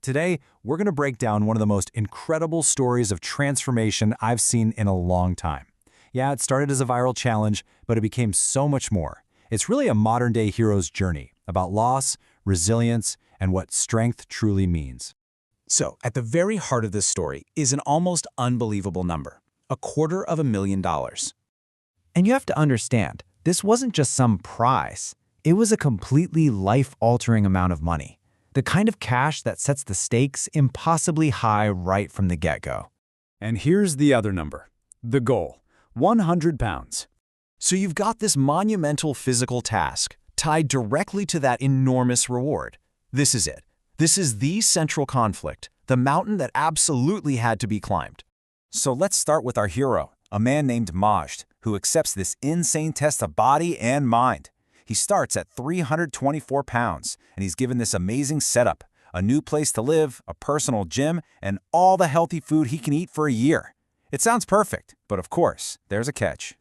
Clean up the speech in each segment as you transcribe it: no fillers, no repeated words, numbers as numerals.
Today, we're going to break down one of the most incredible stories of transformation I've seen in a long time. Yeah, it started as a viral challenge, but it became so much more. It's really a modern-day hero's journey about loss, resilience, and what strength truly means. So, at the very heart of this story is an almost unbelievable number, $250,000. And you have to understand, this wasn't just some prize. It was a completely life-altering amount of money. The kind of cash that sets the stakes impossibly high right from the get-go. And here's the other number, the goal, 100 pounds. So you've got this monumental physical task tied directly to that enormous reward. This is it. This is the central conflict, the mountain that absolutely had to be climbed. So let's start with our hero, a man named Majd, who accepts this insane test of body and mind. He starts at 324 pounds, and he's given this amazing setup, a new place to live, a personal gym, and all the healthy food he can eat for a year. It sounds perfect, but of course, there's a catch.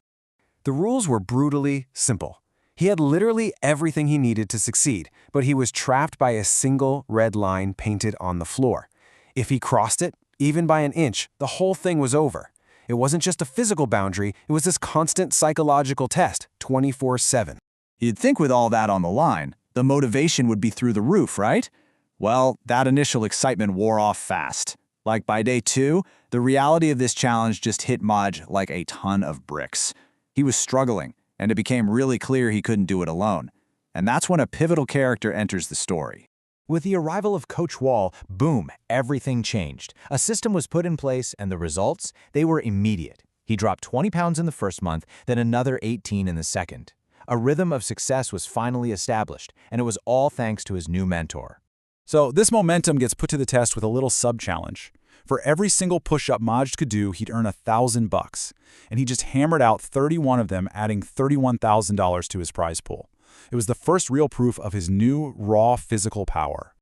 The rules were brutally simple. He had literally everything he needed to succeed, but he was trapped by a single red line painted on the floor. If he crossed it, even by an inch, the whole thing was over. It wasn't just a physical boundary, it was this constant psychological test, 24/7. You'd think with all that on the line, the motivation would be through the roof, right? Well, that initial excitement wore off fast. Like by day 2, the reality of this challenge just hit Majd like a ton of bricks. He was struggling, and it became really clear he couldn't do it alone. And that's when a pivotal character enters the story. With the arrival of Coach Wall, boom, everything changed. A system was put in place, and the results, they were immediate. He dropped 20 pounds in the first month, then another 18 in the second. A rhythm of success was finally established, and it was all thanks to his new mentor. So this momentum gets put to the test with a little sub-challenge. For every single push-up Majd could do, he'd earn $1,000, and he just hammered out 31 of them, adding $31,000 to his prize pool. It was the first real proof of his new, raw physical power.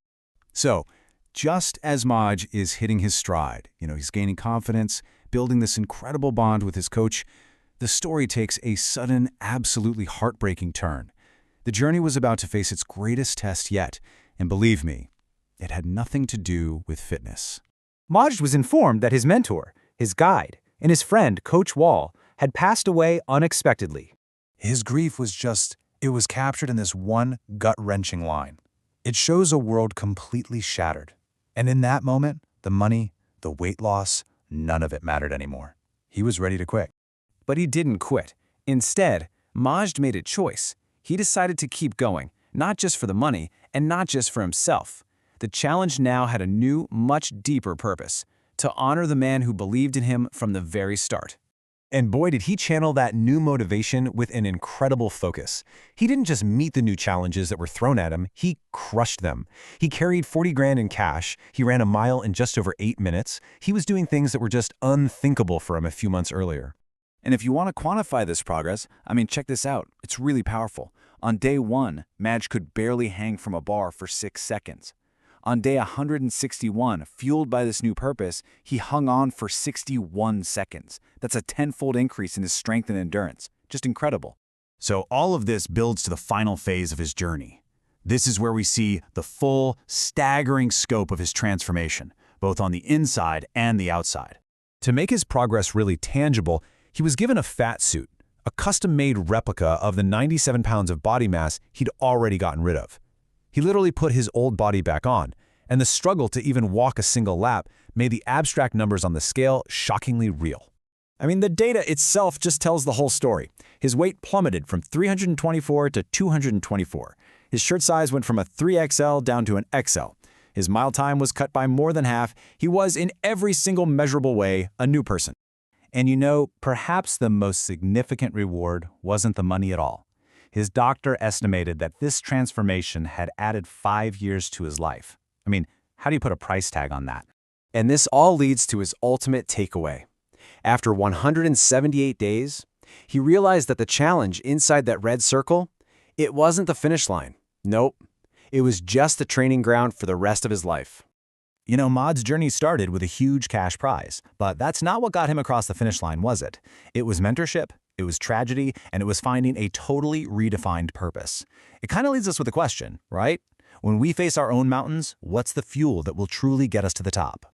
So, just as Majd is hitting his stride, he's gaining confidence, building this incredible bond with his coach, the story takes a sudden, absolutely heartbreaking turn. The journey was about to face its greatest test yet, and believe me, it had nothing to do with fitness. Majd was informed that his mentor, his guide, and his friend, Coach Wall, had passed away unexpectedly. His grief it was captured in this one gut-wrenching line. It shows a world completely shattered. And in that moment, the money, the weight loss, none of it mattered anymore. He was ready to quit. But he didn't quit. Instead, Majd made a choice. He decided to keep going, not just for the money and not just for himself. The challenge now had a new, much deeper purpose: to honor the man who believed in him from the very start. And boy, did he channel that new motivation with an incredible focus. He didn't just meet the new challenges that were thrown at him, he crushed them. He carried 40 grand in cash, he ran a mile in just over 8 minutes. He was doing things that were just unthinkable for him a few months earlier. And if you want to quantify this progress, check this out. It's really powerful. On day 1, Majd could barely hang from a bar for 6 seconds. On day 161, fueled by this new purpose, he hung on for 61 seconds. That's a tenfold increase in his strength and endurance. Just incredible. So all of this builds to the final phase of his journey. This is where we see the full, staggering scope of his transformation, both on the inside and the outside. To make his progress really tangible, he was given a fat suit, a custom-made replica of the 97 pounds of body mass he'd already gotten rid of. He literally put his old body back on, and the struggle to even walk a single lap made the abstract numbers on the scale shockingly real. The data itself just tells the whole story. His weight plummeted from 324 to 224. His shirt size went from a 3XL down to an XL. His mile time was cut by more than half. He was, in every single measurable way, a new person. And perhaps the most significant reward wasn't the money at all. His doctor estimated that this transformation had added 5 years to his life. How do you put a price tag on that? And this all leads to his ultimate takeaway. After 178 days, he realized that the challenge inside that red circle, it wasn't the finish line. Nope. It was just the training ground for the rest of his life. Majd's journey started with a huge cash prize, but that's not what got him across the finish line, was it? It was mentorship, it was tragedy, and it was finding a totally redefined purpose. It kind of leaves us with a question, right? When we face our own mountains, what's the fuel that will truly get us to the top?